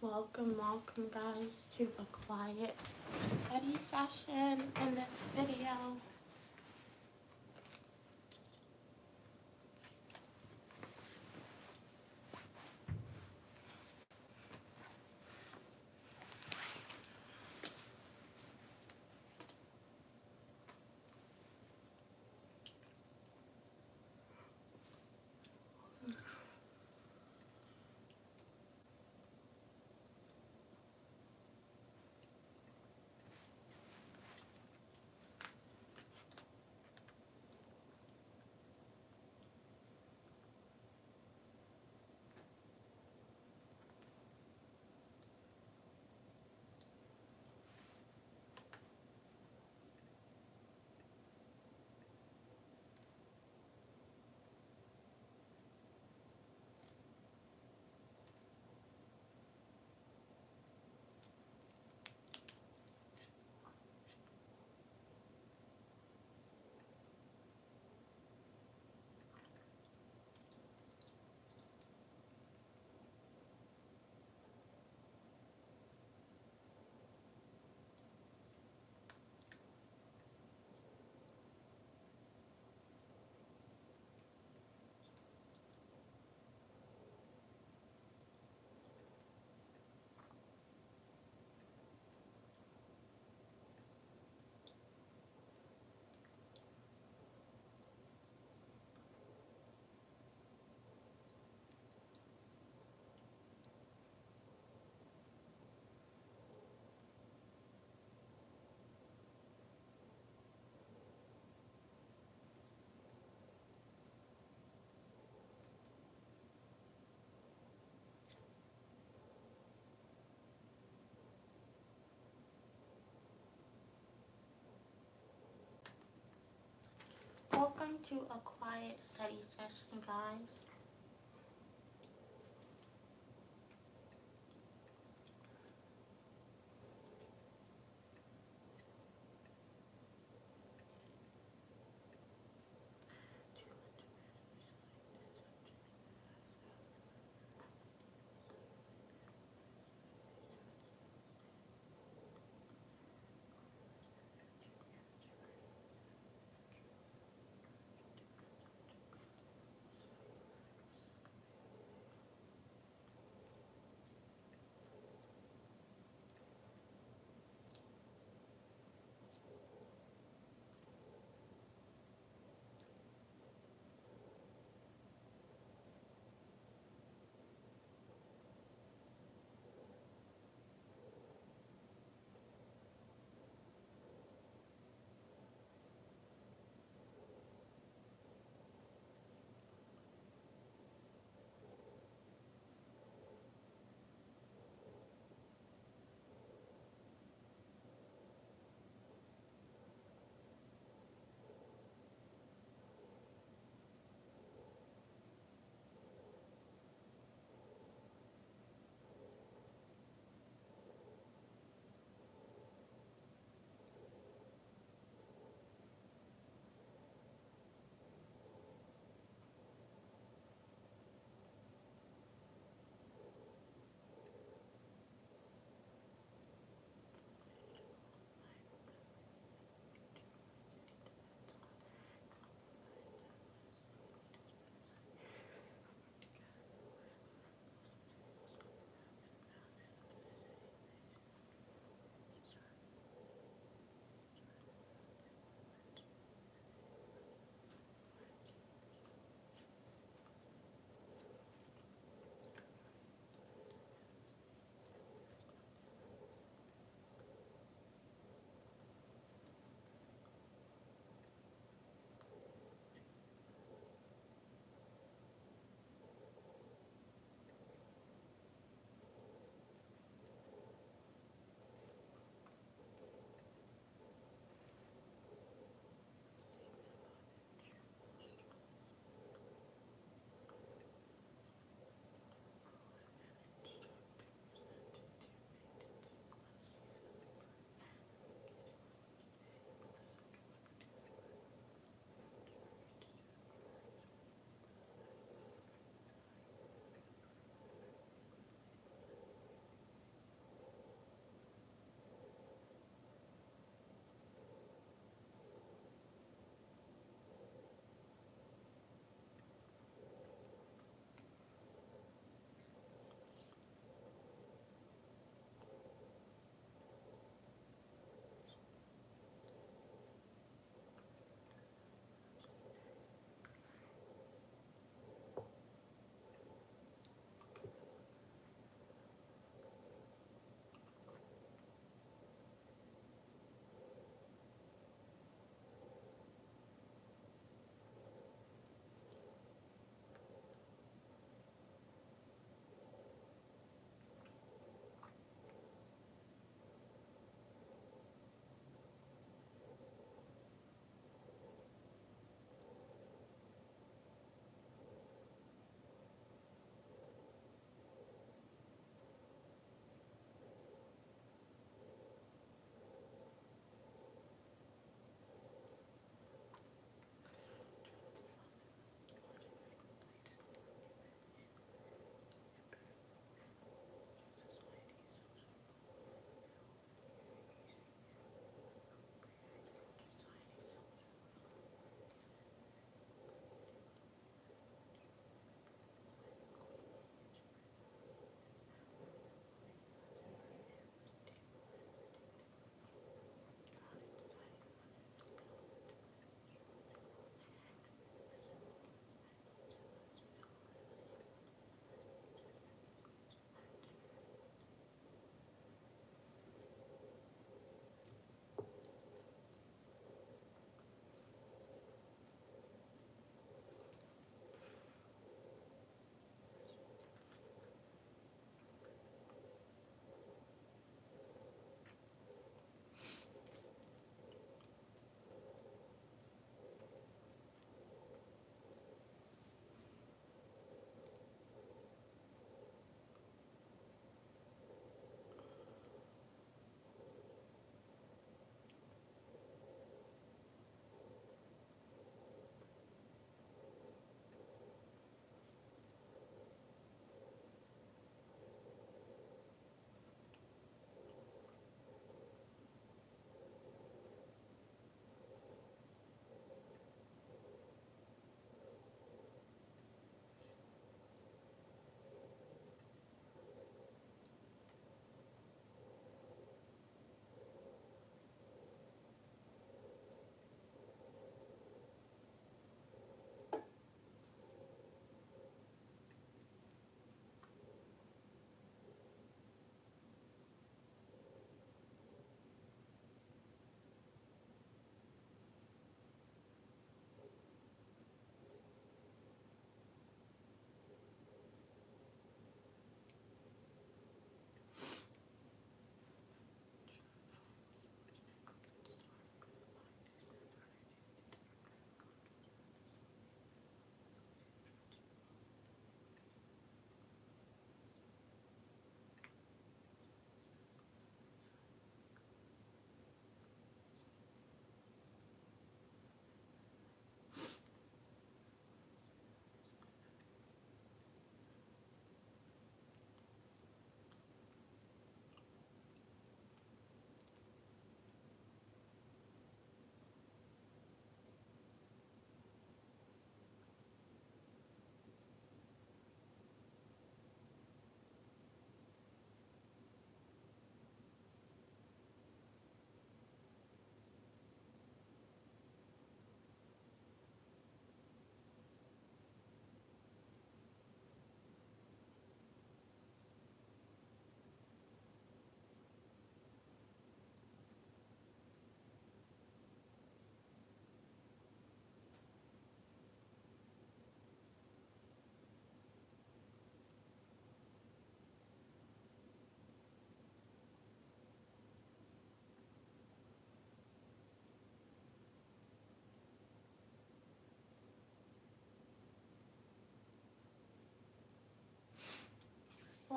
Welcome guys to a quiet study session in this video. Welcome to a quiet study session, guys.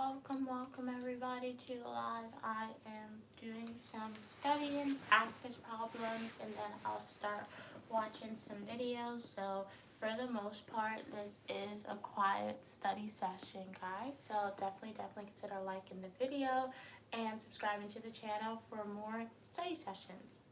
Welcome everybody to the live. I am doing some study and practice problems and then I'll start watching some videos. So for the most part, this is a quiet study session, guys. So definitely consider liking the video and subscribing to the channel for more study sessions.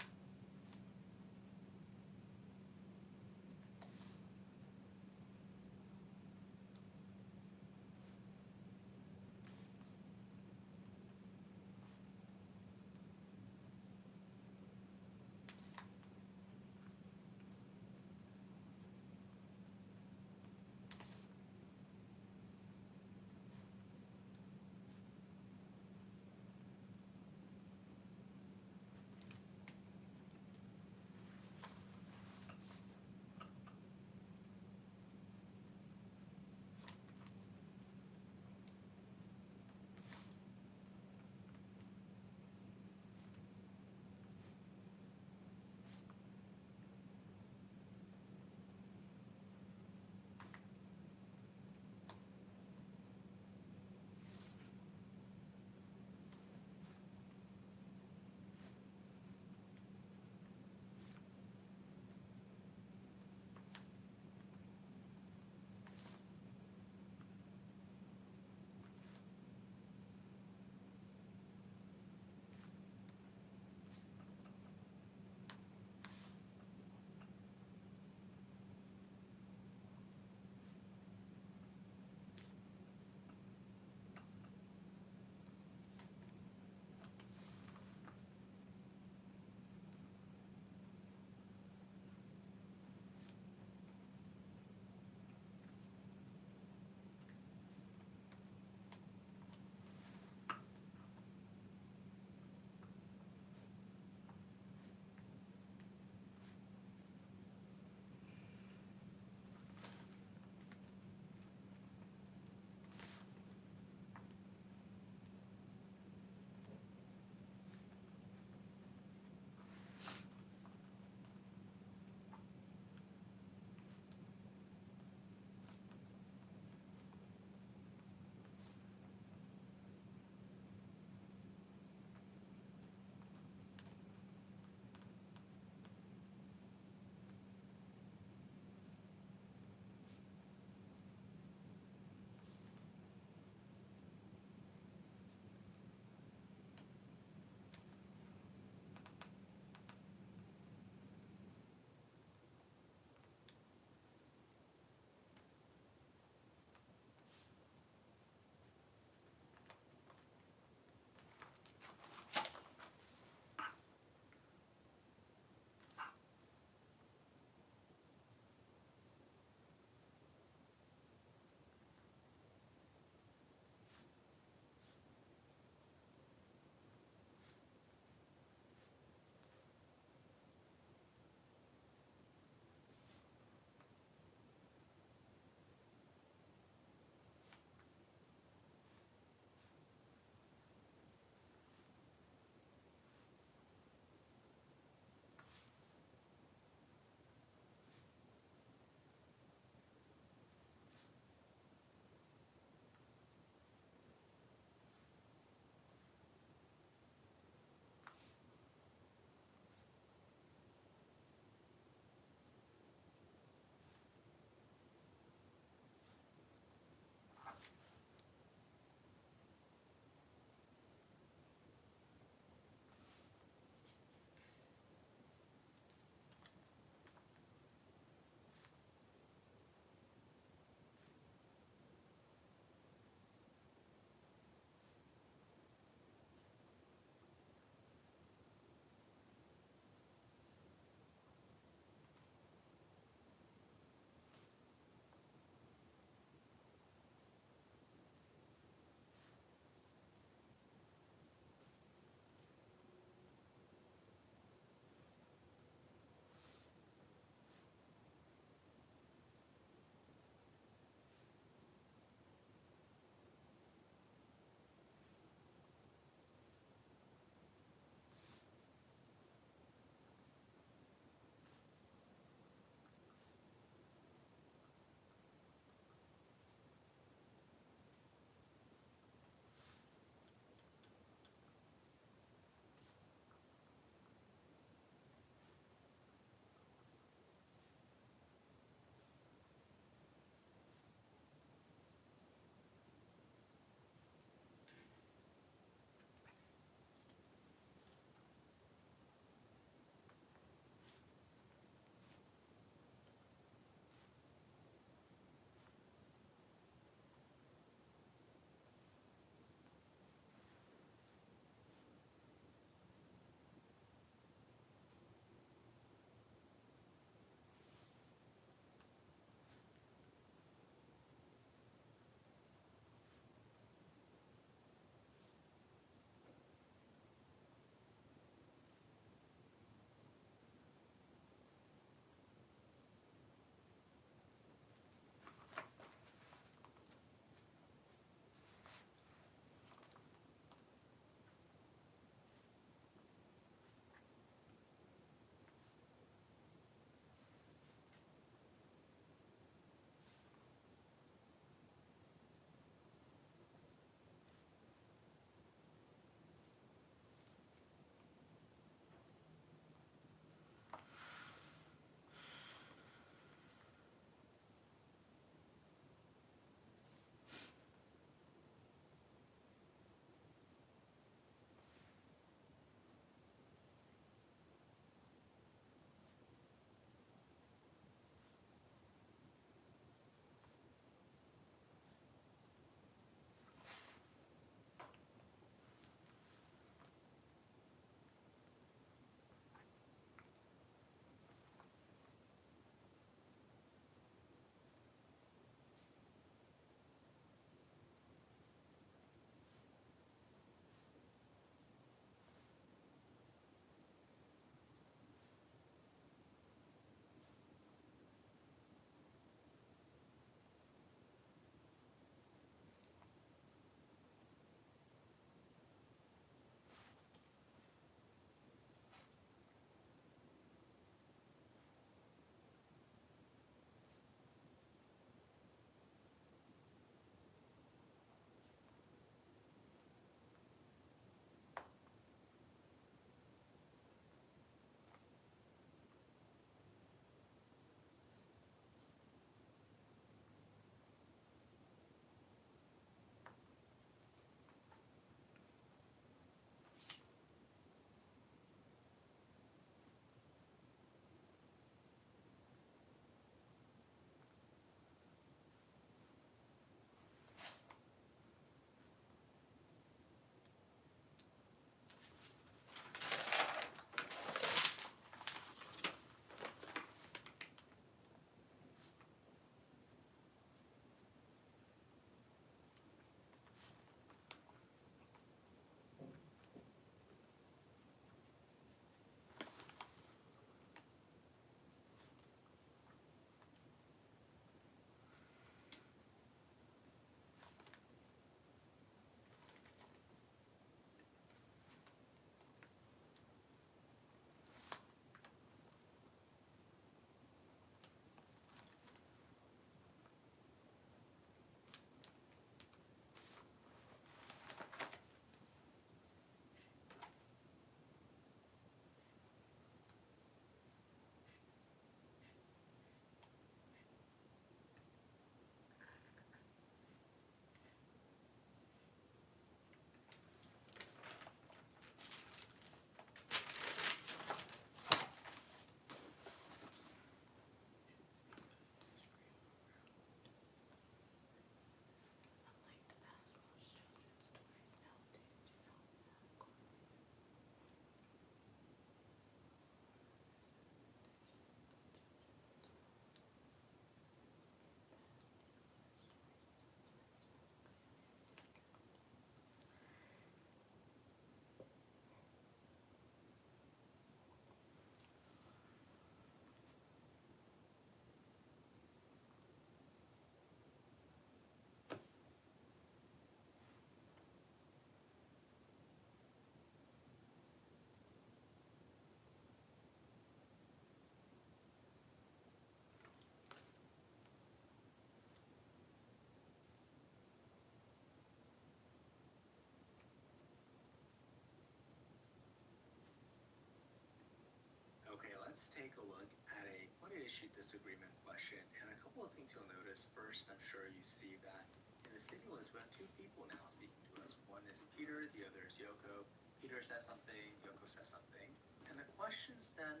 let's take a look at a what issue disagreement question. And a couple of things you'll notice. First, I'm sure you see that in the stimulus, we have two people now speaking to us. One is Peter, the other is Yoko. Peter says something, Yoko says something. And the question stem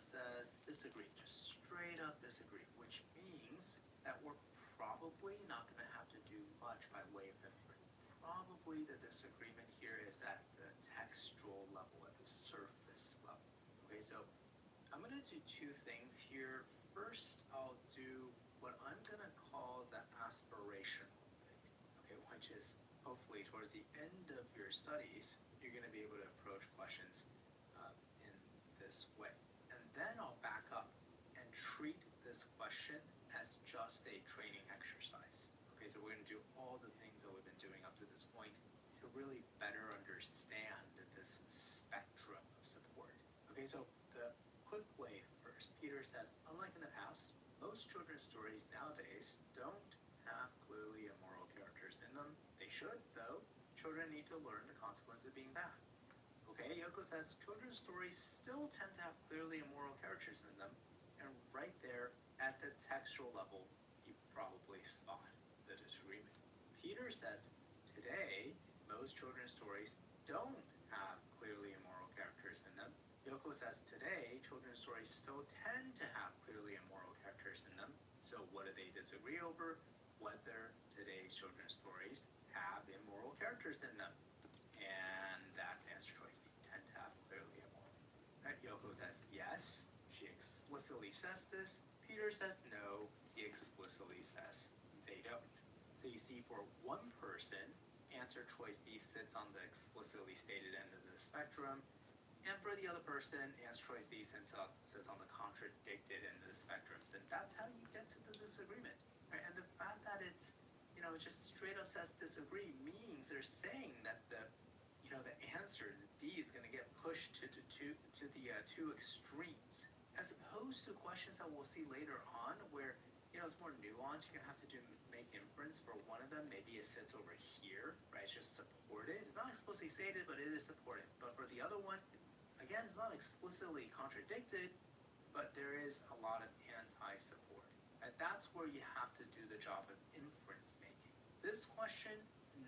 says disagree, just straight up disagree, which means that we're probably not going to have to do much by way of inference. Probably the disagreement here is at the textual level, at the surface level. Okay, so I'm going to do two things here. First, I'll do what I'm going to call the aspirational thing, okay, which is hopefully towards the end of your studies, you're going to be able to approach questions in this way. And then I'll back up and treat this question as just a training exercise. Okay, so we're going to do all the things that we've been doing up to this point to really better understand this spectrum of support. Okay, so the quick way first, Peter says, unlike in the past, most children's stories nowadays don't have clearly immoral characters in them. They should, though. Children need to learn the consequences of being bad. Okay, Yoko says, children's stories still tend to have clearly immoral characters in them. And right there, at the textual level, you probably spot the disagreement. Peter says, today, most children's stories don't have clearly immoral characters in them. Yoko says, today, children's stories still tend to have clearly immoral characters in them. So what do they disagree over? Whether today's children's stories have immoral characters in them. And that's answer choice D, tend to have clearly immoral. Right? Yoko says yes, she explicitly says this. Peter says no, he explicitly says they don't. So you see, for one person, answer choice D sits on the explicitly stated end of the spectrum. And for the other person, answer choice D sits on the contradicted end of the spectrums. And that's how you get to the disagreement. Right? And the fact that it's, just straight up says disagree means they're saying that the answer, the D, is going to get pushed to the two extremes, as opposed to questions that we'll see later on where, it's more nuanced. You're going to have to make inference for one of them. Maybe it sits over here, right? It's just supported. It's not explicitly stated, but it is supported. But for the other one, again, it's not explicitly contradicted, but there is a lot of anti-support. And that's where you have to do the job of inference making. This question,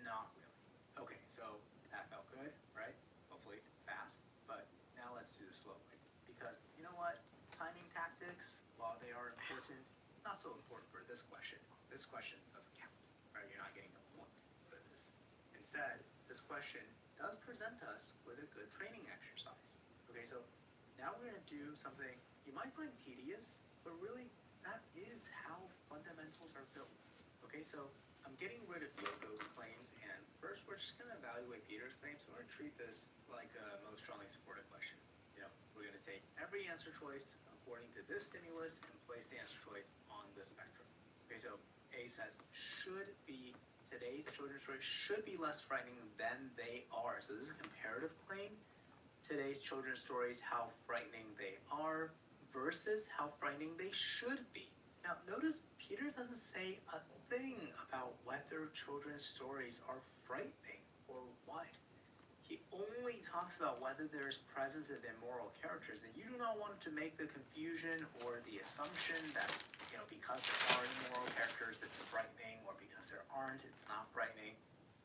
not really. Okay, so that felt good, right? Hopefully fast. But now let's do the slow way. Because you know what? Timing tactics, while they are important, not so important for this question. This question doesn't count, right? You're not getting a point for this. Instead, this question does present us with a good training exercise. Okay, so now we're going to do something you might find tedious, but really that is how fundamentals are built. Okay, so I'm getting rid of Yoko's claims, and first we're just going to evaluate Peter's claims. So we're going to treat this like a most strongly supported question. We're going to take every answer choice according to this stimulus and place the answer choice on the spectrum. Okay, so A says, today's children's stories should be less frightening than they are. So this is a comparative claim. Today's children's stories, how frightening they are versus how frightening they should be. Now, notice Peter doesn't say a thing about whether children's stories are frightening or what. He only talks about whether there's presence of immoral characters, and you do not want to make the confusion or the assumption that, because there are immoral characters, it's frightening, or because there aren't, it's not frightening.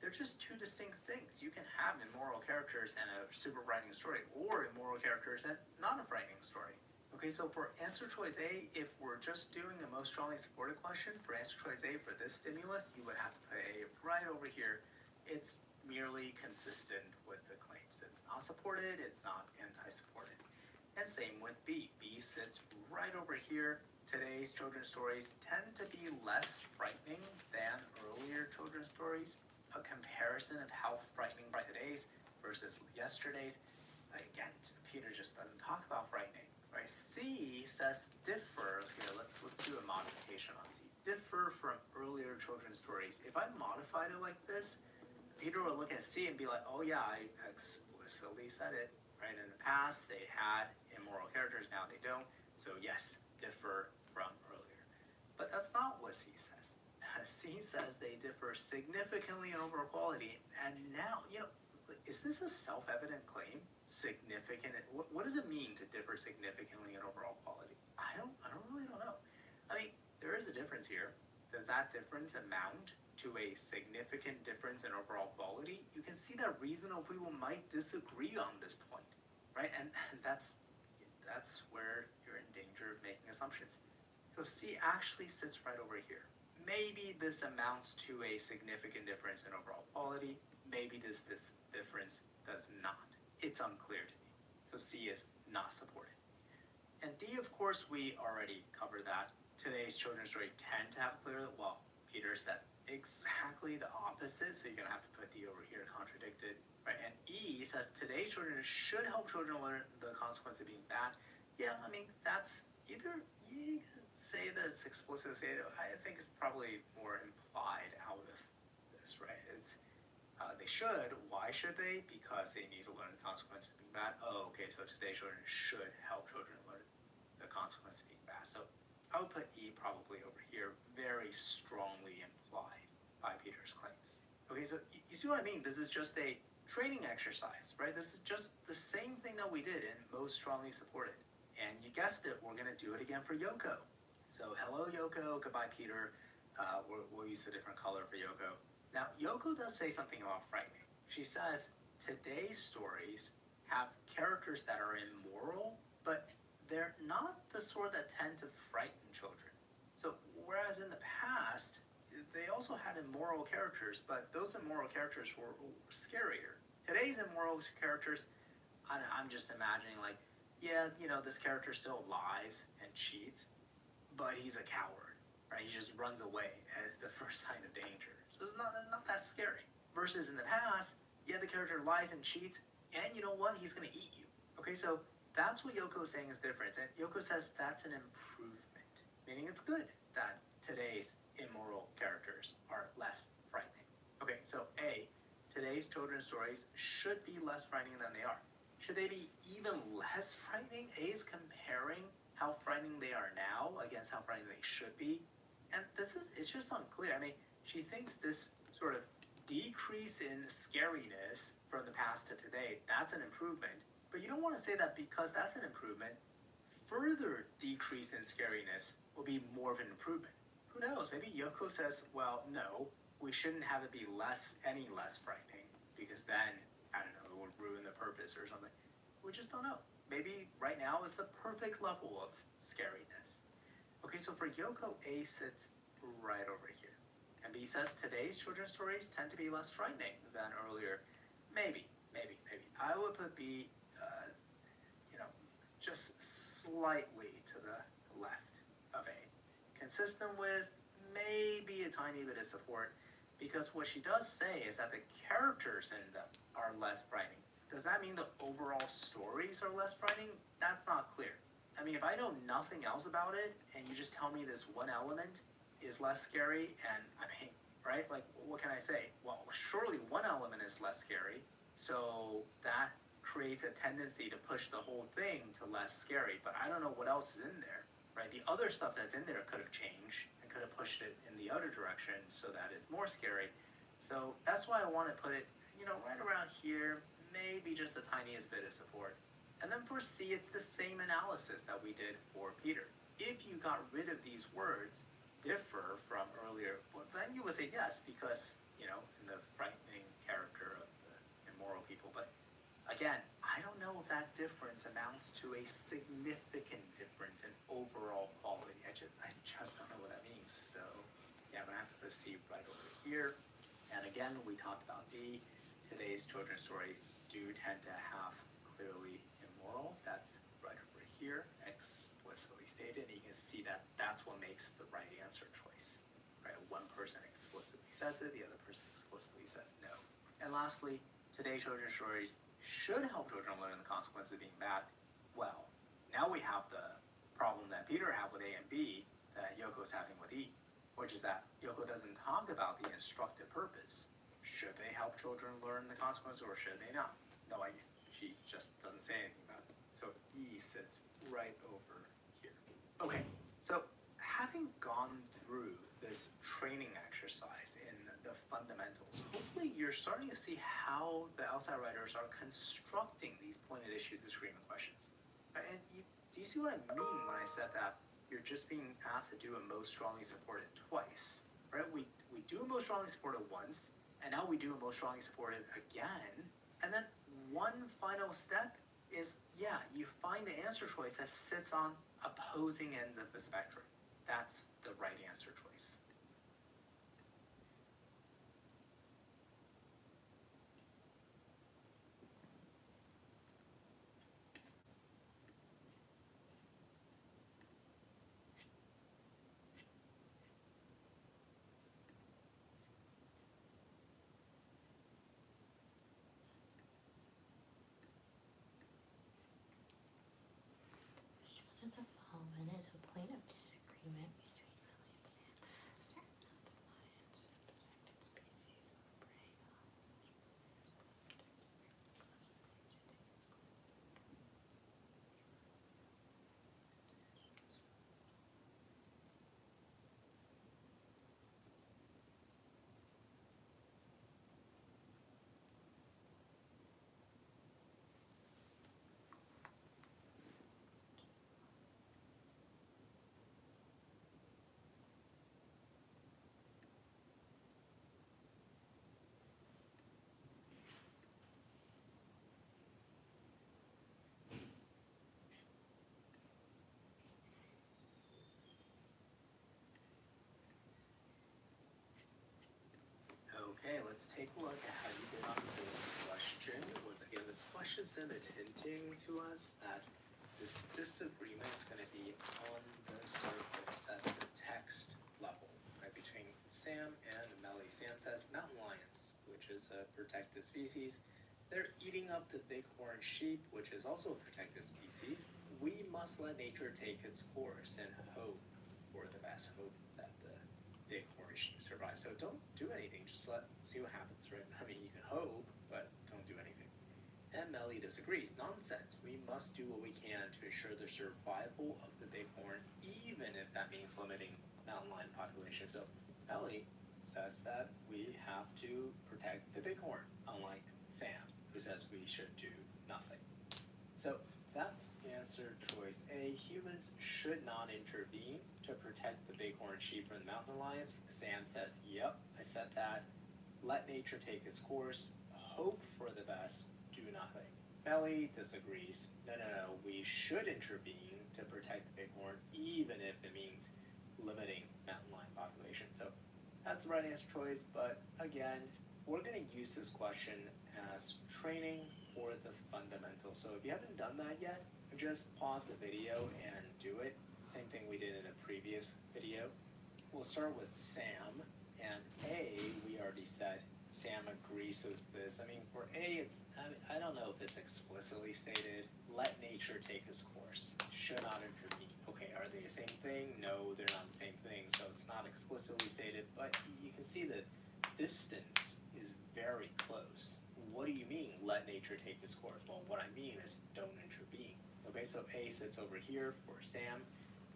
They're just two distinct things. You can have immoral characters and a super frightening story, or immoral characters and not a frightening story. Okay, so for answer choice A, if we're just doing a most strongly supported question, for answer choice A for this stimulus, you would have to put A right over here. It's merely consistent with the claims. It's not supported, it's not anti-supported. And same with B. B sits right over here. Today's children's stories tend to be less frightening than earlier children's stories. A comparison of how frightening today's versus yesterday's. Again, Peter just doesn't talk about frightening. Right? C says differ. Here, let's do a modification on C. Differ from earlier children's stories. If I modified it like this, Peter will look at C and be like, oh yeah, I explicitly said it. Right? In the past, they had immoral characters, now they don't. So yes, differ from earlier. But that's not what C says. C says they differ significantly in overall quality. And now, is this a self-evident claim? significant? What does it mean to differ significantly in overall quality? I don't know. I mean, there is a difference here. Does that difference amount to a significant difference in overall quality? You can see that reasonable people might disagree on this point, right? And that's where you're in danger of making assumptions. So C actually sits right over here. Maybe this amounts to a significant difference in overall quality. Maybe this difference does not. It's unclear to me. So C is not supported. And D, of course, we already covered that. Today's children's story tend to have clear, well, Peter said exactly the opposite, so you're gonna have to put D over here to contradict it, right? And E says today's children should help children learn the consequence of being bad. Yeah, I mean, that's either you could say this explicitly, I think it's probably more implied out of this, right? It's they should. Why should they? Because they need to learn the consequence of being bad. Oh, okay, so today's children should help children learn the consequence of being bad. So I would put E probably over here, very strongly implied by Peter's claims. Okay, so you see what I mean? This is just a training exercise, right? This is just the same thing that we did in most strongly supported. And you guessed it, we're gonna do it again for Yoko. So hello Yoko, goodbye Peter. We'll use a different color for Yoko. Now Yoko does say something about frightening. She says today's stories have characters that are immoral, but they're not the sort that tend to frighten children. So whereas in the past, they also had immoral characters, but those immoral characters were scarier. Today's immoral characters, I'm just imagining like, yeah, you know, this character still lies and cheats, but he's a coward, right? He just runs away at the first sign of danger. So it's not that scary. Versus in the past, yeah, the character lies and cheats, and you know what? He's gonna eat you. Okay, so that's what Yoko is saying is different. And Yoko says that's an improvement, meaning it's good that today's immoral characters are less frightening. Okay, so A, today's children's stories should be less frightening than they are. Should they be even less frightening? A is comparing how frightening they are now against how frightening they should be. And it's just unclear. I mean, she thinks this sort of decrease in scariness from the past to today, that's an improvement. But you don't want to say that because that's an improvement, further decrease in scariness will be more of an improvement. Who knows? Maybe Yoko says, well, no, we shouldn't have it be any less frightening, because then, I don't know, it would ruin the purpose or something. We just don't know. Maybe right now is the perfect level of scariness. Okay, so for Yoko, A sits right over here. And B says today's children's stories tend to be less frightening than earlier. Maybe. I would put B just slightly to the left of A. Consistent with maybe a tiny bit of support, because what she does say is that the characters in them are less frightening. Does that mean the overall stories are less frightening? That's not clear. I mean, if I know nothing else about it, and you just tell me this one element is less scary, and I mean, right? Like, what can I say? Well, surely one element is less scary, so that creates a tendency to push the whole thing to less scary, but I don't know what else is in there, right? The other stuff that's in there could have changed and could have pushed it in the other direction so that it's more scary. So that's why I want to put it, right around here, maybe just the tiniest bit of support. And then for C, it's the same analysis that we did for Peter. If you got rid of these words, differ from earlier, well, then you would say yes, because, in the frightening character of the immoral people, but again, I don't know if that difference amounts to a significant difference in overall quality. I just don't know what that means. So yeah, I'm gonna have to put C right over here. And again, we talked about D. Today's children's stories do tend to have clearly immoral. That's right over here, explicitly stated. And you can see that that's what makes the right answer choice. Right? One person explicitly says it, the other person explicitly says no. And lastly, today's children's stories should help children learn the consequences of being bad. Well, now we have the problem that Peter had with A and B that Yoko's having with E, which is that Yoko doesn't talk about the instructive purpose. Should they help children learn the consequences or should they not? No idea. She just doesn't say anything about it. So E sits right over here. Okay, so having gone through this training exercise in the fundamentals, hopefully you're starting to see how the LSAT writers are constructing these pointed issue disagreement questions. Right? And do you see what I mean when I said that you're just being asked to do a most strongly supported twice? Right? We do a most strongly supported once, and now we do a most strongly supported again, and then one final step is, you find the answer choice that sits on opposing ends of the spectrum. That's the right answer choice. Which one of the following is a point of disagreement between Melly and Sam? Certain of the lions and protected species of prey Okay, let's take a look at how you did on this question. Once again, the question then is hinting to us that this disagreement is going to be on the surface at the text level, right, between Sam and Melly. Sam says mountain lions, which is a protected species, they're eating up the bighorn sheep, which is also a protected species. We must let nature take its course and hope for the best, hope that the bighorn sheep survive. So don't do anything, just see what happens, right? I mean, you can hope, but don't do anything. And Melly disagrees. Nonsense. We must do what we can to ensure the survival of the bighorn, even if that means limiting mountain lion population. So Melly says that we have to protect the bighorn, unlike Sam, who says we should do nothing. So that's answer choice A. Humans should not intervene to protect the bighorn sheep from the mountain lions. Sam says, yep, I said that. Let nature take its course. Hope for the best. Do nothing. Melly disagrees. No. We should intervene to protect the bighorn, even if it means limiting mountain lion population. So that's the right answer choice. But again, we're going to use this question as training for the fundamentals. So if you haven't done that yet, just pause the video and do it. Same thing we did in a previous video. We'll start with Sam, and A, we already said Sam agrees with this. I mean, for A, I don't know if it's explicitly stated. Let nature take its course. Should not intervene. Okay, are they the same thing? No, they're not the same thing, so it's not explicitly stated, but you can see the distance is very close. What do you mean, let nature take its course? Well, what I mean is don't intervene. Okay, so A sits over here for Sam.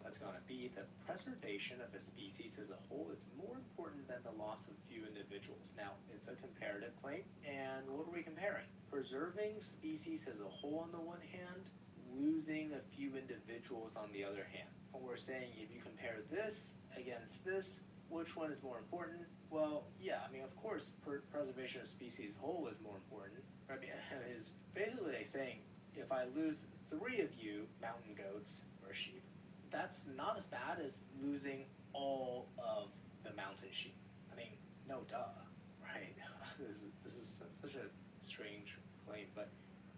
That's going to be the preservation of a species as a whole. It's more important than the loss of few individuals. Now, it's a comparative claim, and what are we comparing? Preserving species as a whole on the one hand, losing a few individuals on the other hand. And we're saying if you compare this against this, which one is more important? Well, yeah, I mean, of course, preservation of species as a whole is more important. Right? It's basically like saying, if I lose 3 of you mountain goats or sheep, that's not as bad as losing all of the mountain sheep. I mean, no duh, right? This is such a strange claim. But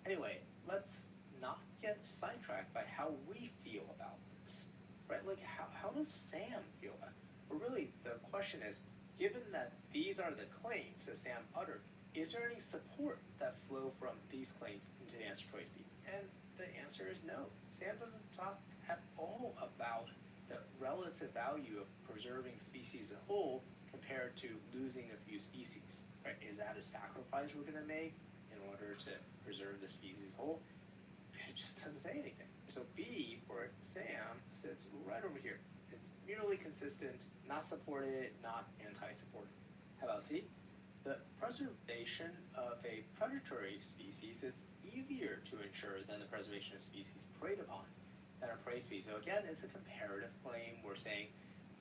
anyway, let's not get sidetracked by how we feel about this, right? Like, how does Sam feel about it? But really, the question is, given that these are the claims that Sam uttered, is there any support that flow from these claims into the answer choice B? And the answer is no. Sam doesn't talk at all about the relative value of preserving species as a whole compared to losing a few species, right? Is that a sacrifice we're going to make in order to preserve the species as a whole? It just doesn't say anything. So B for Sam sits right over here. It's merely consistent, not supported, not anti-supported. How about C? The preservation of a predatory species is easier to ensure than the preservation of species preyed upon than a prey species. So again, it's a comparative claim. We're saying,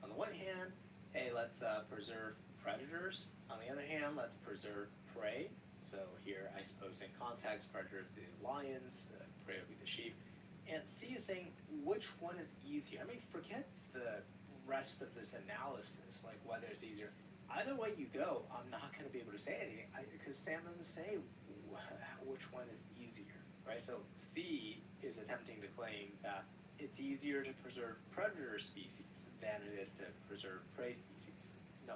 on the one hand, hey, let's preserve predators. On the other hand, let's preserve prey. So here, I suppose in context, predators would be the lions, the prey would be the sheep. And C is saying, which one is easier? I mean, forget the rest of this analysis, like whether it's easier. Either way you go, I'm not going to be able to say anything because Sam doesn't say which one is easier, right? So C is attempting to claim that it's easier to preserve predator species than it is to preserve prey species. No,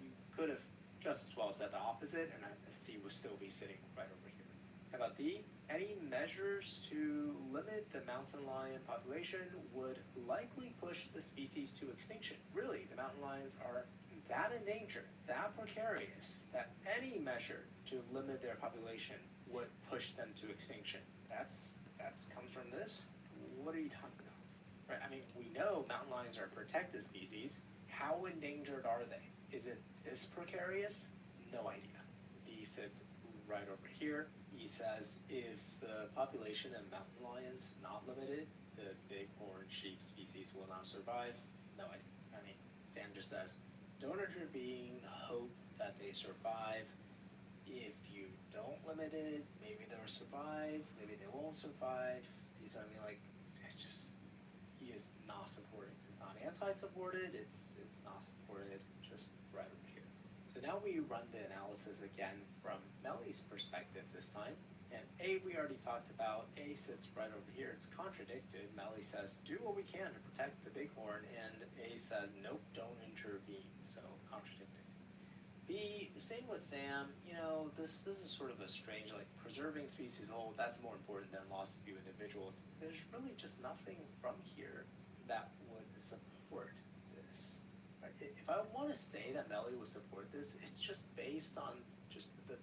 you could have just as well said the opposite, and C would still be sitting right over here. How about D? Any measures to limit the mountain lion population would likely push the species to extinction. Really, the mountain lions are that endangered, that precarious, that any measure to limit their population would push them to extinction. That's comes from this. What are you talking about? Right? I mean, we know mountain lions are a protected species. How endangered are they? Is it this precarious? No idea. D sits right over here. E says if the population of mountain lions not limited, the bighorn sheep species will not survive. No idea. I mean, Sam just says, don't intervene, hope that they survive. If you don't limit it, maybe they'll survive, maybe they won't survive. These are, I mean, like, it's just, he is not supported. It's not anti-supported, it's not supported, just right over here. So now we run the analysis again from Melly's perspective this time. And A, we already talked about. A sits right over here. It's contradicted. Melly says, do what we can to protect the bighorn, and A says, nope, don't intervene. So contradicted. B, same with Sam. You know, this is sort of a strange, like, preserving species whole, that's more important than loss of few individuals. There's really just nothing from here that would support this. Right? If I want to say that Melly would support this, it's just based on just the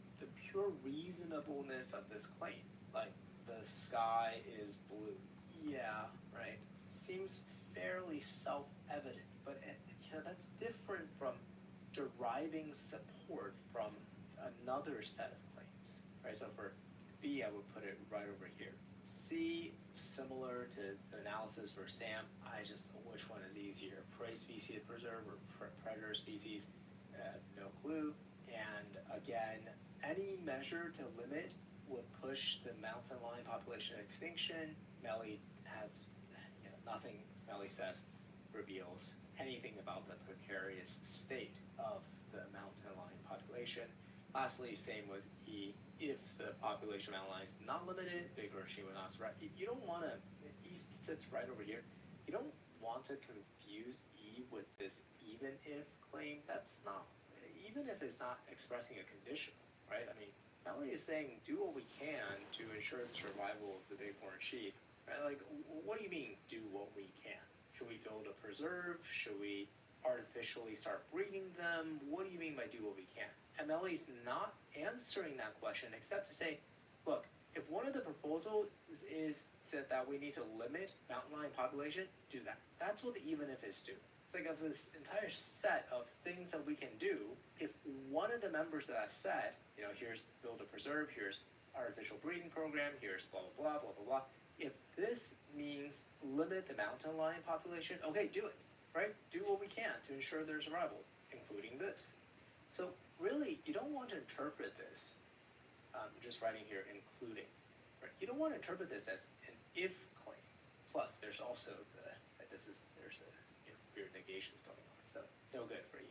pure reasonableness of this claim. Like, the sky is blue. Yeah, right? Seems fairly self-evident, but you know, that's different from deriving support from another set of claims, right? So for B, I would put it right over here. C, similar to the analysis for Sam, which one is easier, prey species preserve or predator species? No clue. And again, any measure to limit would push the mountain lion population extinction. Melly has nothing Melly says reveals anything about the precarious state of the mountain lion population. Lastly, same with E. If the population of mountain lions is not limited, bighorn sheep will not survive. You don't want to, E sits right over here. You don't want to confuse E with this even if claim. That's not, even if it's not expressing a condition, right? I mean, Melly is saying do what we can to ensure the survival of the bighorn sheep. Right? Like, what do you mean do what we can? Should we build a preserve? Should we artificially start breeding them? What do you mean by do what we can? And Melly's not answering that question except to say, look, if one of the proposals is that we need to limit mountain lion population, do that. That's what the even if is do. It's like of this entire set of things that we can do, if one of the members of that set, here's build a preserve, here's artificial breeding program, here's blah, blah, blah, blah, blah, blah. If this means limit the mountain lion population, okay, do it, right? Do what we can to ensure their survival, including this. So really, you don't want to interpret this, just writing here, including, right? You don't want to interpret this as an if claim. Plus, there's also there's weird negations going on, so no good for you.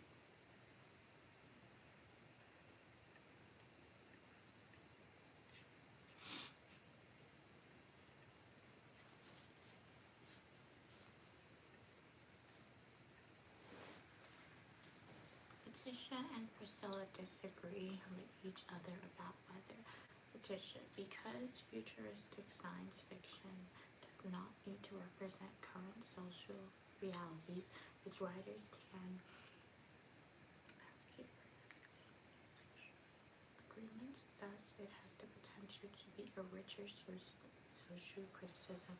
Letitia and Priscilla disagree with each other about whether Letitia, because futuristic science fiction does not need to represent current social realities, its writers can agreements, thus it has the potential to be a richer source of social criticism.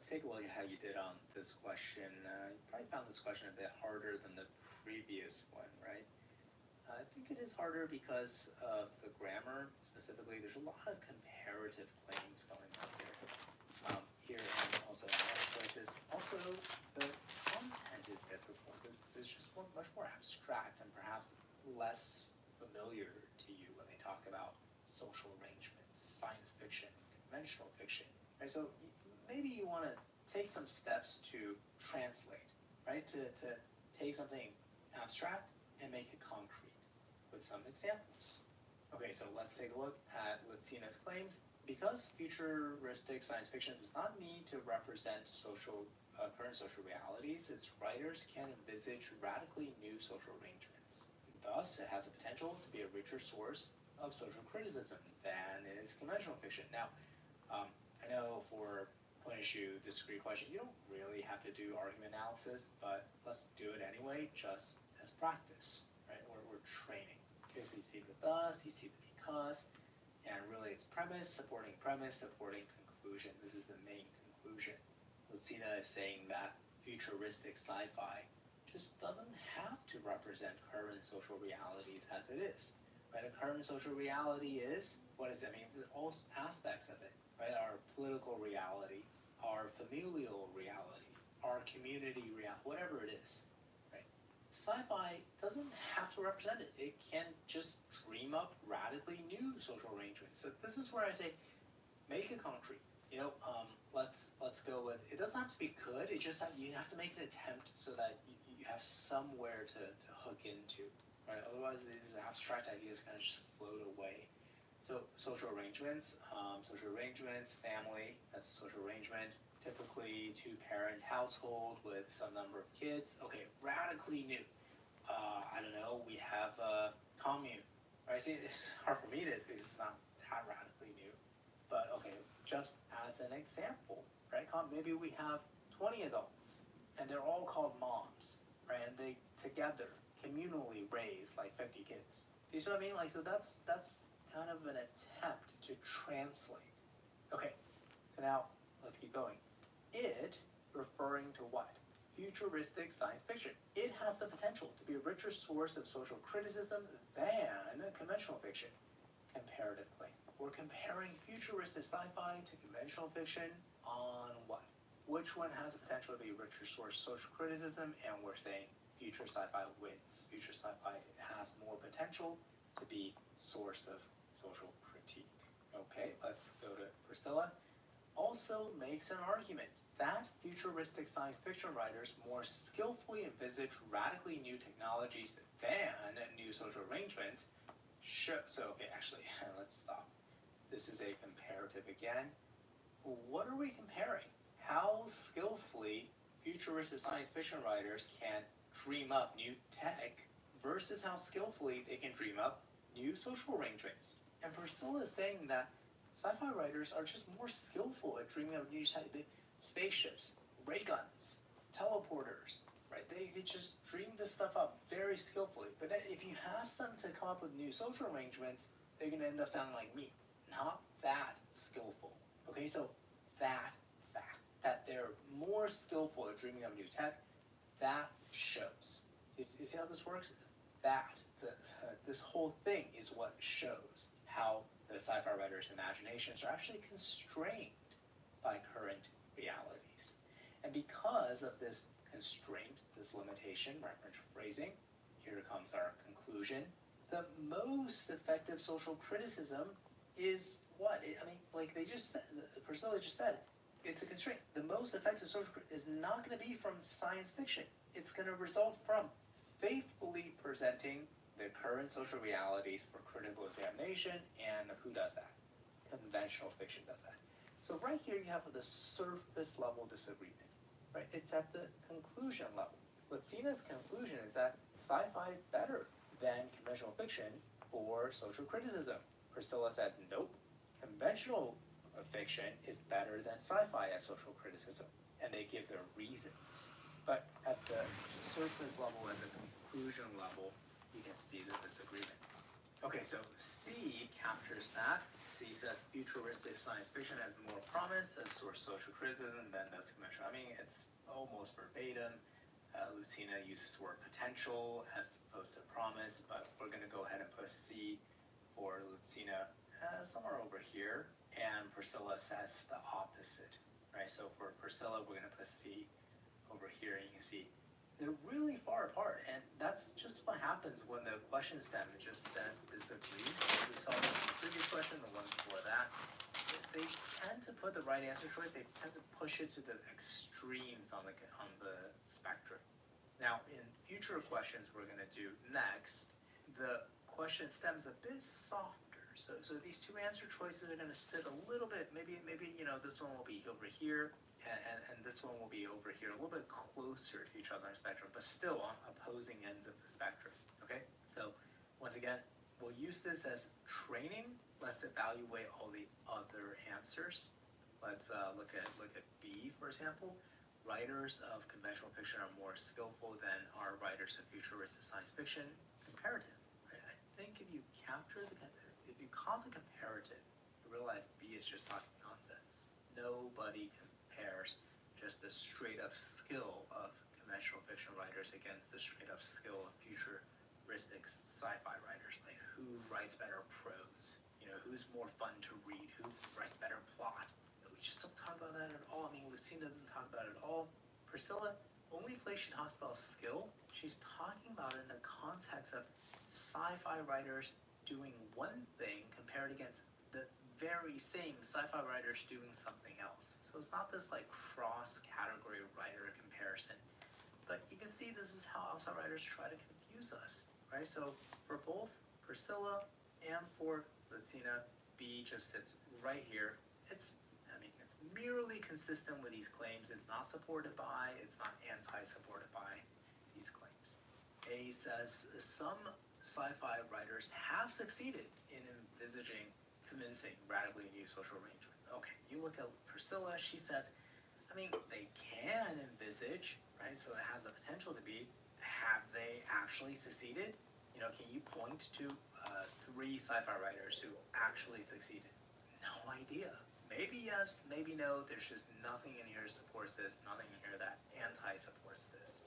let's take a look at how you did on this question. You probably found this question a bit harder than the previous one, right? I think it is harder because of the grammar. Specifically, there's a lot of comparative claims going on here. Here and also in other places. Also, the content is difficult. It's just much more abstract and perhaps less familiar to you when they talk about social arrangements, science fiction, conventional fiction, right? So maybe you want to take some steps to translate, right? To take something abstract and make it concrete with some examples. Okay, so let's take a look at Litsina's claims. Because futuristic science fiction does not need to represent current social realities, its writers can envisage radically new social arrangements. Thus, it has the potential to be a richer source of social criticism than is conventional fiction. Now, I know for point issue disagree question, you don't really have to do argument analysis, but let's do it anyway, just as practice, right? We're training. Okay, so you see the thus, you see the because, and really it's premise, supporting conclusion. This is the main conclusion. Lucina is saying that futuristic sci-fi just doesn't have to represent current social realities as it is. Right? The current social reality is, what does that mean? All aspects of it, right? Our political reality, our familial reality, our community reality, whatever it is. Sci-fi doesn't have to represent it. It can just dream up radically new social arrangements. So this is where I say, make it concrete. Let's go with, it doesn't have to be good, it just you have to make an attempt so that you have somewhere to hook into, right? Otherwise these abstract ideas kind of just float away. So social arrangements, family, that's a social arrangement. Typically two-parent household with some number of kids. Okay, radically new. I don't know, we have a commune, right? See, it's hard for me to, because it's not that radically new. But okay, just as an example, right? Maybe we have 20 adults, and they're all called moms, right? And they together, communally raise like 50 kids. Do you see what I mean? Like, so that's kind of an attempt to translate. Okay, so now let's keep going. It, referring to what? Futuristic science fiction. It has the potential to be a richer source of social criticism than conventional fiction. Comparative claim. We're comparing futuristic sci-fi to conventional fiction on what? Which one has the potential to be a richer source of social criticism? And we're saying future sci-fi wins. Future sci-fi has more potential to be source of social critique. Okay, let's go to Priscilla. Also makes an argument that futuristic science fiction writers more skillfully envisage radically new technologies than new social arrangements. Okay, actually, let's stop. This is a comparative again. What are we comparing? How skillfully futuristic science fiction writers can dream up new tech versus how skillfully they can dream up new social arrangements. And Priscilla is saying that sci-fi writers are just more skillful at dreaming up new spaceships, ray guns, teleporters, right? They just dream this stuff up very skillfully. But then if you ask them to come up with new social arrangements, they're going to end up sounding like me. Not that skillful. Okay, so that fact, that they're more skillful at dreaming up new tech, that shows. You see how this works? This whole thing is what shows how the sci-fi writers' imaginations are actually constrained by current realities. And because of this constraint, this limitation, reference phrasing, here comes our conclusion. The most effective social criticism is what? Like they just said, Priscilla just said, it's a constraint. The most effective social criticism is not going to be from science fiction. It's going to result from faithfully presenting the current social realities for critical examination, and who does that? Conventional fiction does that. So right here you have the surface level disagreement, right? It's at the conclusion level. Litsina's conclusion is that sci-fi is better than conventional fiction for social criticism. Priscilla says, nope, conventional fiction is better than sci-fi at social criticism, and they give their reasons. But at the surface level, at the conclusion level, you can see the disagreement. Okay, so C captures that. C says futuristic science fiction has more promise as source social criticism than does conventional. I mean, it's almost verbatim. Lucina uses the word potential as opposed to promise, but we're going to go ahead and put C for Lucina somewhere over here, and Priscilla says the opposite, right? So for Priscilla, we're going to put C over here, and you can see they're really far apart, and that's just what happens when the question stem just says disagree. We saw this in the previous question, the one before that. They tend to put the right answer choice, they tend to push it to the extremes on the spectrum. Now, in future questions we're going to do next, the question stem's a bit softer. So these two answer choices are going to sit a little bit, maybe this one will be over here, and this one will be over here, a little bit closer to each other on the spectrum, but still on opposing ends of the spectrum, okay? So, once again, we'll use this as training. Let's evaluate all the other answers. Let's look at B, for example. Writers of conventional fiction are more skillful than are writers of futuristic science fiction. Comparative, right? I think if you caught the comparative, you realize B is just talking nonsense. Nobody compares just the straight up skill of conventional fiction writers against the straight up skill of futuristic sci-fi writers. Like, who writes better prose? Who's more fun to read? Who writes better plot? We just don't talk about that at all. I mean, Lucina doesn't talk about it at all. Priscilla, only place she talks about skill, she's talking about it in the context of sci-fi writers doing one thing compared against the very same sci-fi writers doing something else. So it's not this like cross-category writer comparison. But you can see this is how outside writers try to confuse us, right? So for both Priscilla and for Lucina, B just sits right here. It's merely consistent with these claims. It's not supported by, it's not anti-supported by these claims. A says some sci-fi writers have succeeded in envisaging convincing radically new social arrangement. Okay, you look at Priscilla, she says, they can envisage, right? So it has the potential to be. Have they actually succeeded? Can you point to 3 sci-fi writers who actually succeeded? No idea. Maybe yes, maybe no. There's just nothing in here that supports this, nothing in here that anti-supports this.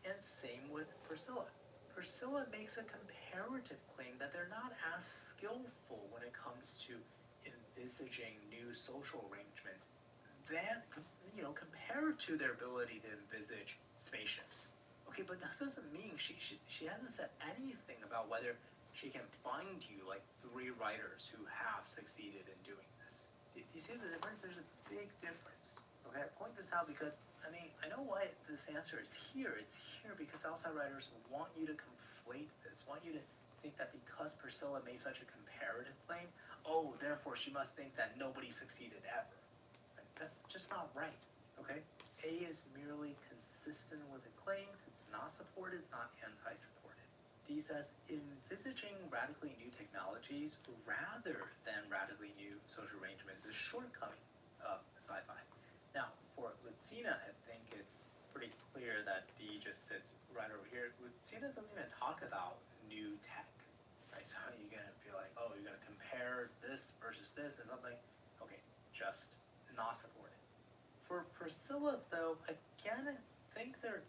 And same with Priscilla. Priscilla makes a comparative claim that they're not as skillful when it comes to envisaging new social arrangements than, compared to their ability to envisage spaceships. Okay, but that doesn't mean she hasn't said anything about whether she can find you like 3 writers who have succeeded in doing this. Do you see the difference? There's a big difference. Okay, I point this out because I know why this answer is here. It's here because outside writers want you to conflate this, want you to think that because Priscilla made such a comparative claim, therefore she must think that nobody succeeded ever. Right? That's just not right, okay? A is merely consistent with the claims. It's not supported, it's not anti-supported. D says envisaging radically new technologies rather than radically new social arrangements is a shortcoming of sci-fi. Now, for Lucina, I think it's pretty clear that D just sits right over here. Lucina doesn't even talk about new tech, right? So you're gonna be like, you're gonna compare this versus this and something. Okay, just not supported. For Priscilla, though, again, I think the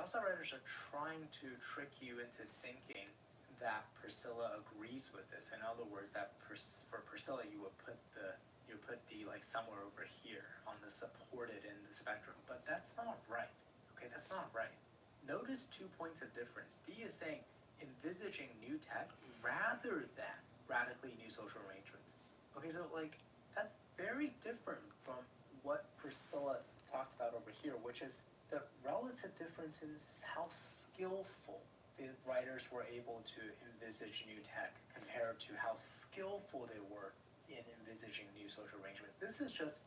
outside writers are trying to trick you into thinking that Priscilla agrees with this. In other words, that for Priscilla, you would put D like somewhere over here on the supported end of the spectrum, but that's not right. Okay, that's not right. Notice 2 points of difference. D is saying envisaging new tech rather than radically new social arrangements. Okay, so that's very different from what Priscilla talked about over here, which is the relative difference in how skillful the writers were able to envisage new tech compared to how skillful they were in envisaging new social arrangement. This is just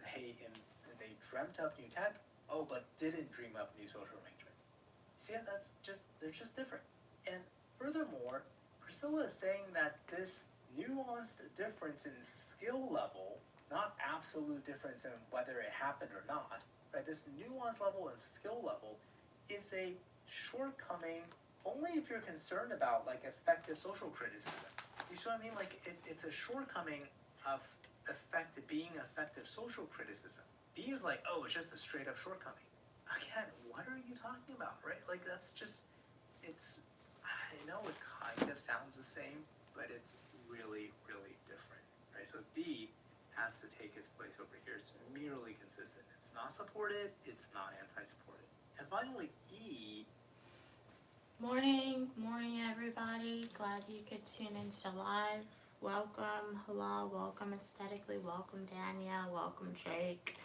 they dreamt up new tech, but didn't dream up new social arrangements. See, they're just different. And furthermore, Priscilla is saying that this nuanced difference in skill level, not absolute difference in whether it happened or not, right? This nuance level and skill level is a shortcoming only if you're concerned about like effective social criticism. You see what I mean? Like it's a shortcoming of being effective social criticism. B is like, oh, it's just a straight up shortcoming. Again, what are you talking about, right? Like that's just, I know it kind of sounds the same, but it's really, really different, right? So D has to take its place over here. It's merely consistent. It's not supported, it's not anti-supported. And finally, E. Morning everybody. Glad you could tune into live. Welcome, hello, welcome Aesthetically, welcome Danielle, welcome Jake,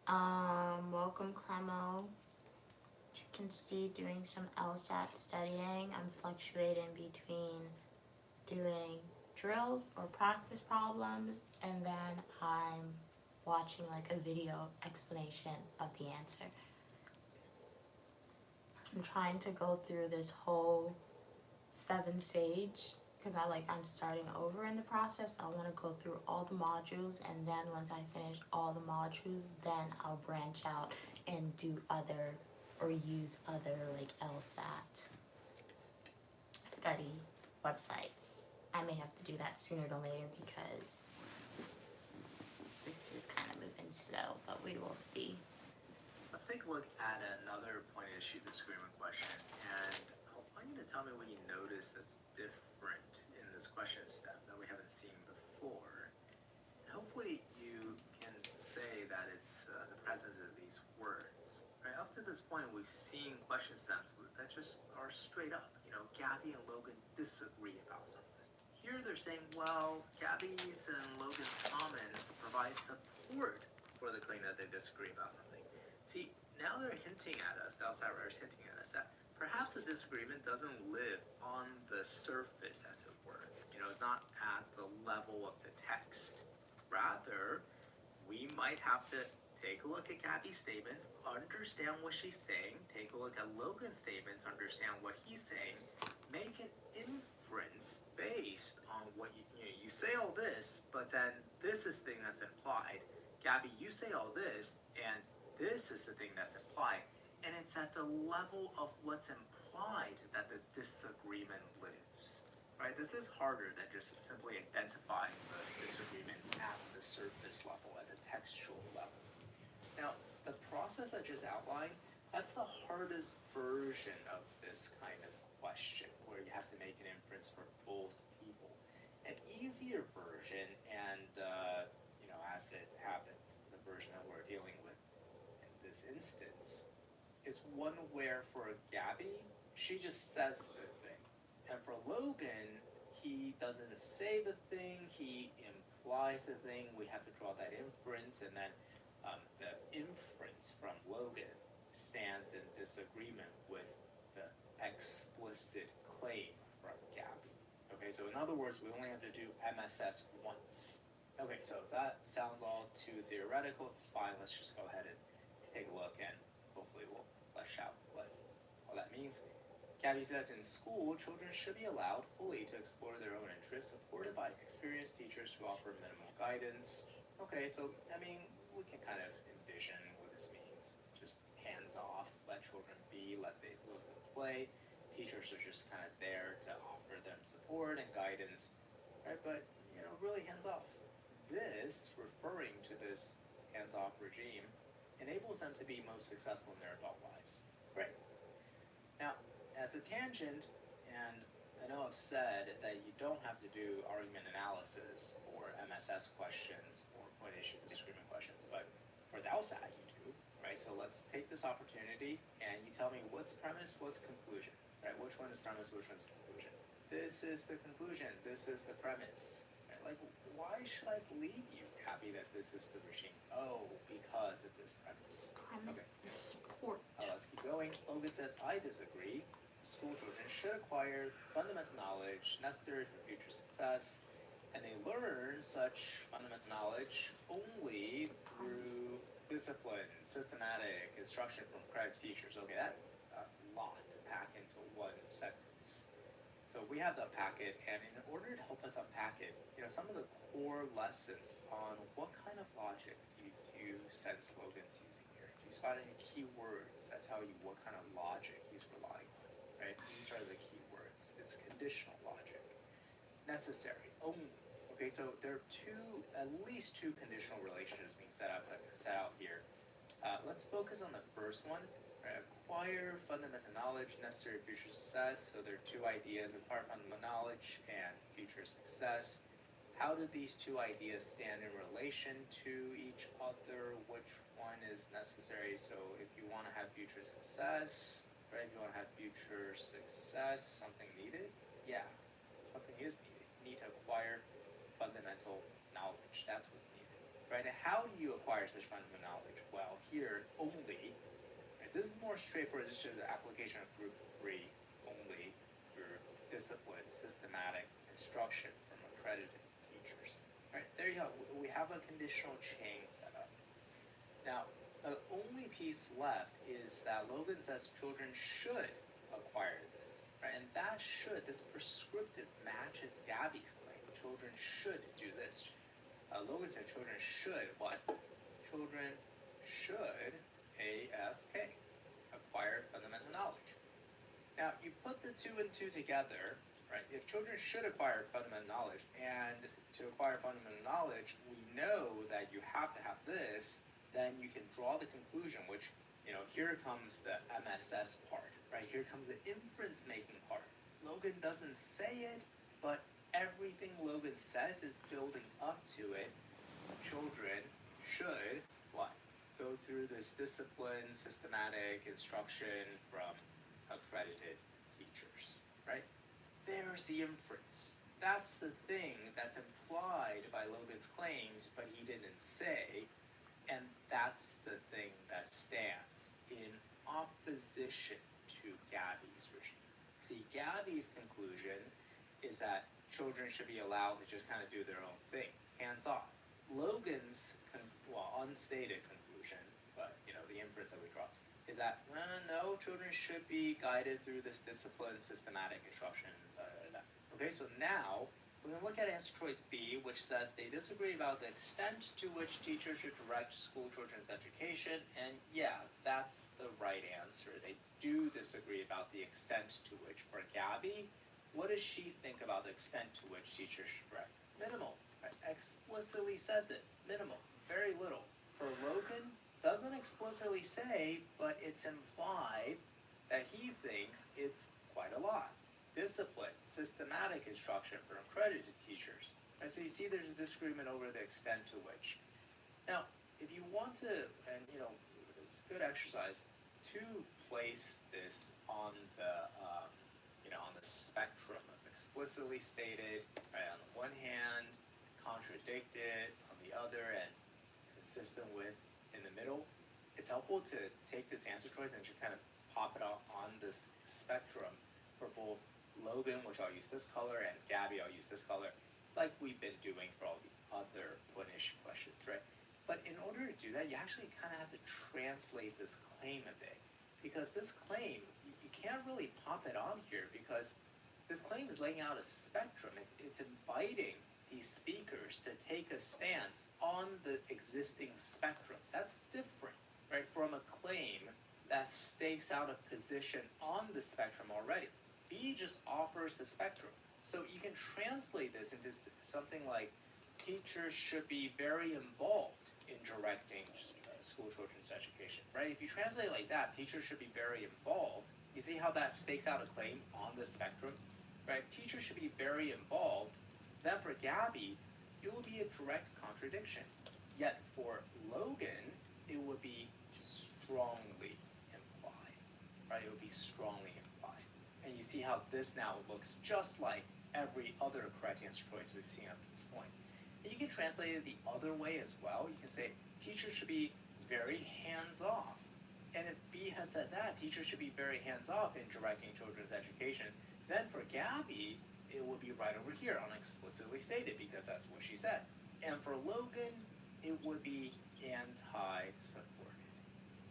welcome Clemo. As you can see, doing some LSAT studying. I'm fluctuating between doing drills or practice problems, and then I'm watching like a video explanation of the answer. I'm trying to go through this whole 7 sage because I'm starting over in the process. I want to go through all the modules, and then once I finish all the modules, then I'll branch out and do other or use other like LSAT study websites. I may have to do that sooner than later because this is kind of moving slow, but we will see. Let's take a look at another point issue disagreement question, and I want you to tell me what you notice that's different in this question step that we haven't seen before. And hopefully you can say that it's the presence of these words. Right? Up to this point, we've seen question steps that just are straight up. You know, Gabby and Logan disagree about something. Here they're saying, well, Gabby's and Logan's comments provide support for the claim that they disagree about something. See, now they're hinting at us, the outside writer's hinting at us that perhaps the disagreement doesn't live on the surface, as it were. You know, not at the level of the text. Rather, we might have to take a look at Gabby's statements, understand what she's saying, take a look at Logan's statements, understand what he's saying, make an inference based on what you say all this, but then this is the thing that's implied. Gabby, you say all this, and this is the thing that's implied, and it's at the level of what's implied that the disagreement lives, right? This is harder than just simply identifying the disagreement at the surface level, at the textual level. Now, the process I just outlined, that's the hardest version of this kind of question, where you have to make an inference for both people. An easier version, and as it happens, the version that we're dealing with this instance is one where for Gabby, she just says the thing. And for Logan, he doesn't say the thing, he implies the thing. We have to draw that inference, and then the inference from Logan stands in disagreement with the explicit claim from Gabby. Okay, so in other words, we only have to do MSS once. Okay, so if that sounds all too theoretical, it's fine. Let's just go ahead and take a look, and hopefully we'll flesh out what all that means. Gabby says, in school, children should be allowed fully to explore their own interests, supported by experienced teachers who offer minimal guidance. Okay, so, I mean, we can kind of envision what this means. Just hands off, let children be, let them play. Teachers are just kind of there to offer them support and guidance, right? But, really hands off. This, referring to this hands-off regime, enables them to be most successful in their adult lives. Great. Now, as a tangent, and I know I've said that you don't have to do argument analysis for MSS questions or point issue disagreement questions, but for the LSAT you do, right? So let's take this opportunity and you tell me what's premise, what's conclusion, right? Which one is premise, which one's conclusion? This is the conclusion, this is the premise. Right? Like, why should I believe you, Gabby, that this is the regime? Oh, because of this premise. Premise is support. Let's keep going. Logan says, I disagree. School children should acquire fundamental knowledge necessary for future success, and they learn such fundamental knowledge only through discipline, systematic instruction from credible teachers. Okay, that's a lot to pack into one sentence. So we have to unpack it, and in order to help us unpack it, some of the core lessons on what kind of logic do you sense Logan's using here? Do you spot any key words that tell you what kind of logic he's relying on? right? These are the key words. It's conditional logic. Necessary, only. Okay, so there are at least two conditional relationships being set out here. Let's focus on the first one. Right? Acquire fundamental knowledge necessary for future success. So there are two ideas: acquire fundamental knowledge and future success. How do these two ideas stand in relation to each other? Which one is necessary? So if you want to have future success, right? If you want to have future success, something needed? Yeah, something is needed. You need to acquire fundamental knowledge. That's what's needed, right? And how do you acquire such fundamental knowledge? Well, here only, right, this is more straightforward. This is the application of group 3 only through disciplined, systematic instruction from accredited teachers. Right, there you go. We have a conditional chain set up. Now, the only piece left is that Logan says children should acquire this, right? And that should, this prescriptive matches Gabby's claim. Children should do this. Logan said children should what? Children should AFK, acquire fundamental knowledge. Now, you put the 2 and 2 together, right? If children should acquire fundamental knowledge, and to acquire fundamental knowledge, we know that you have to have this, then you can draw the conclusion, which, here comes the MSS part, right? Here comes the inference making part. Logan doesn't say it, but everything Logan says is building up to it. Children should, what? Go through this disciplined, systematic instruction from accredited teachers, right? There's the inference. That's the thing that's implied by Logan's claims, but he didn't say, and that's the thing that stands in opposition to Gabby's regime. See, Gabby's conclusion is that children should be allowed to just kind of do their own thing, hands off. Logan's, unstated conclusion, but the inference that we draw, is that, no, children should be guided through this disciplined, systematic instruction. Okay, so now we're going to look at answer choice B, which says they disagree about the extent to which teachers should direct school children's education, and yeah, that's the right answer. They do disagree about the extent to which. For Gabby, what does she think about the extent to which teachers should direct? Minimal, right? Explicitly says it, minimal, very little. For Logan, doesn't explicitly say, but it's implied that he thinks it's quite a lot. Discipline, systematic instruction for accredited teachers. Right, so you see there's a disagreement over the extent to which. Now, if you want to, and it's a good exercise, to place this on the, on the spectrum of explicitly stated, right, on the one hand, contradicted on the other, and consistent with in the middle, it's helpful to take this answer choice and just kind of pop it on this spectrum for both Logan, which I'll use this color, and Gabby, I'll use this color, like we've been doing for all the other one-ish questions, right? But in order to do that, you actually kind of have to translate this claim a bit, because this claim, you can't really pop it on here, because this claim is laying out a spectrum. It's inviting these speakers to take a stance on the existing spectrum. That's different, right, from a claim that stakes out a position on the spectrum already. B just offers the spectrum. So you can translate this into something like, teachers should be very involved in directing school children's education, right? If you translate it like that, teachers should be very involved. You see how that stakes out a claim on the spectrum, right? Teachers should be very involved. Then for Gabby, it would be a direct contradiction. Yet for Logan, it would be strongly implied, right? It would be strongly implied. And you see how this now looks just like every other correct answer choice we've seen up to this point. And you can translate it the other way as well. You can say, teachers should be very hands-off. And if B has said that, teachers should be very hands-off in directing children's education, then for Gabby, it would be right over here, unexplicitly stated, because that's what she said. And for Logan, it would be anti-supported.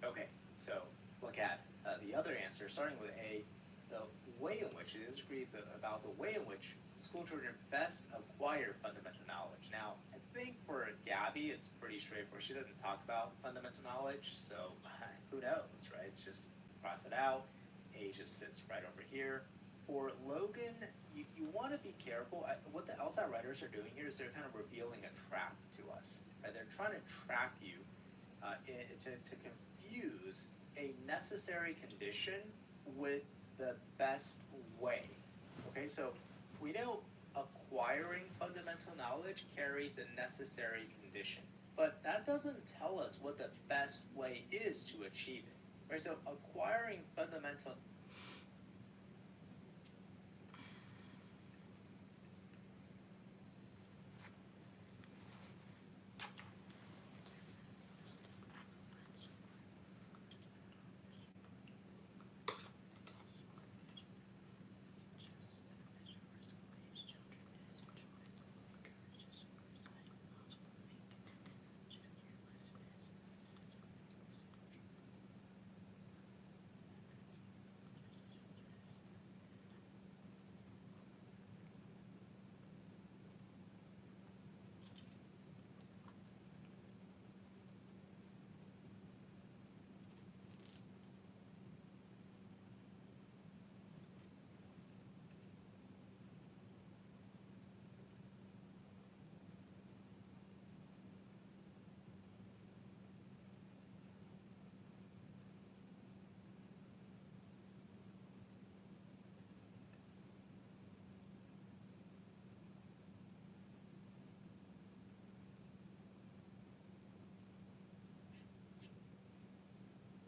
Okay, so look at the other answer, starting with A, the way in which it is agreed about the way in which school children best acquire fundamental knowledge. Now, I think for Gabby, it's pretty straightforward. She doesn't talk about fundamental knowledge, so who knows, right? It's just cross it out. A just sits right over here. For Logan, you want to be careful. What the LSAT writers are doing here is they're kind of revealing a trap to us. Right? They're trying to trap you to confuse a necessary condition with the best way. Okay, so we know acquiring fundamental knowledge carries a necessary condition, but that doesn't tell us what the best way is to achieve it. Right? So acquiring fundamental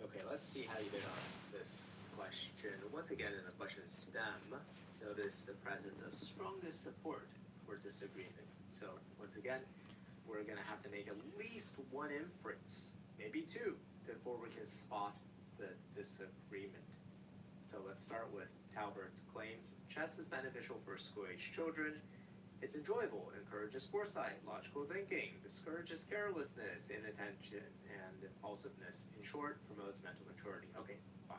Okay, let's see how you did on this question. Once again, in the question STEM, notice the presence of strongest support for disagreement. So once again, we're going to have to make at least one inference, maybe two, before we can spot the disagreement. So let's start with Talbert's claims. Chess is beneficial for school-age children. It's enjoyable, encourages foresight, logical thinking, discourages carelessness, inattention, and impulsiveness. In short, promotes mental maturity. Okay, fine.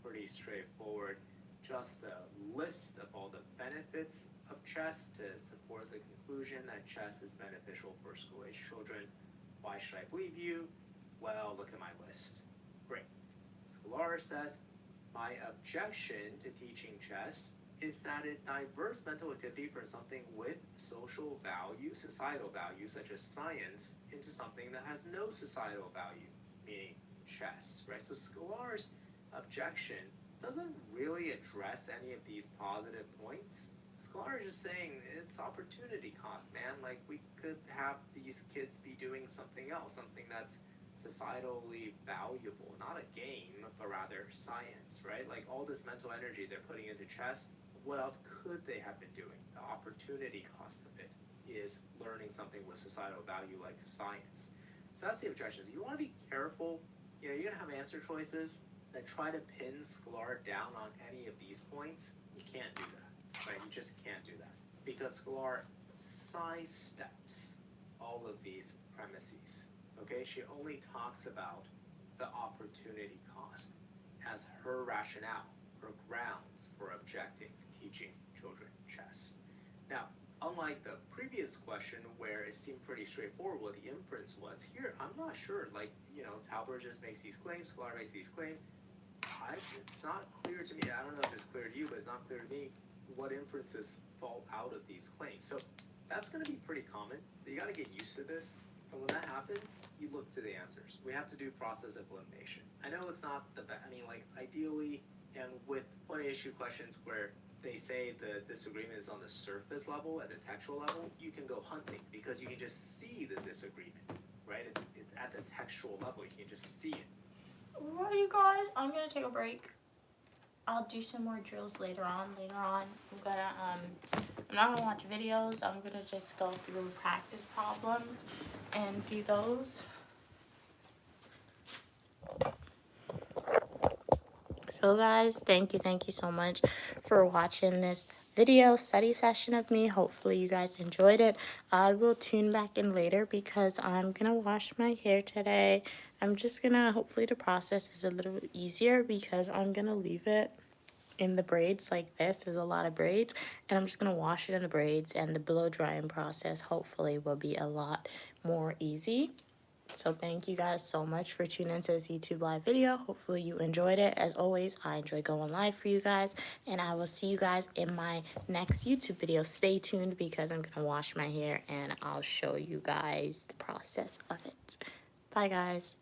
Pretty straightforward. Just a list of all the benefits of chess to support the conclusion that chess is beneficial for school-age children. Why should I believe you? Well, look at my list. Great. Sklar says, my objection to teaching chess is that it diverts mental activity from something with social value, societal value, such as science, into something that has no societal value, meaning chess, right? So Sklar's objection doesn't really address any of these positive points. Sklar is just saying it's opportunity cost, man. Like, we could have these kids be doing something else, something that's societally valuable, not a game, but rather science, right? Like, all this mental energy they're putting into chess, what else could they have been doing? The opportunity cost of it is learning something with societal value like science. So that's the objections. You want to be careful. You're going to have answer choices that try to pin Sklar down on any of these points. You can't do that, right? You just can't do that because Sklar sidesteps all of these premises. Okay, she only talks about the opportunity cost as her rationale, her grounds for objecting teaching children chess. Now, unlike the previous question where it seemed pretty straightforward what the inference was, here I'm not sure. Like, Talbert just makes these claims, Sklar makes these claims. It's not clear to me, I don't know if it's clear to you, but it's not clear to me what inferences fall out of these claims. So that's going to be pretty common. So you got to get used to this. And when that happens, you look to the answers. We have to do process of elimination. I know it's not the best. I mean, like, ideally, and with point issue questions where they say the disagreement is on the surface level, at the textual level, you can go hunting because you can just see the disagreement, right? It's at the textual level. You can just see it. Right, you guys, I'm gonna take a break. I'll do some more drills later on. I'm not gonna watch videos. I'm gonna just go through practice problems and do those. So guys, thank you so much for watching this video study session of me. Hopefully you guys enjoyed it. I will tune back in later because I'm gonna wash my hair today. I'm just gonna, hopefully the process is a little bit easier because I'm gonna leave it in the braids like this. There's a lot of braids and I'm just gonna wash it in the braids, and the blow drying process hopefully will be a lot more easy. So thank you guys so much for tuning into this YouTube live video. Hopefully you enjoyed it. As always, I enjoy going live for you guys, and I will see you guys in my next YouTube video. Stay tuned because I'm gonna wash my hair and I'll show you guys the process of it. Bye guys.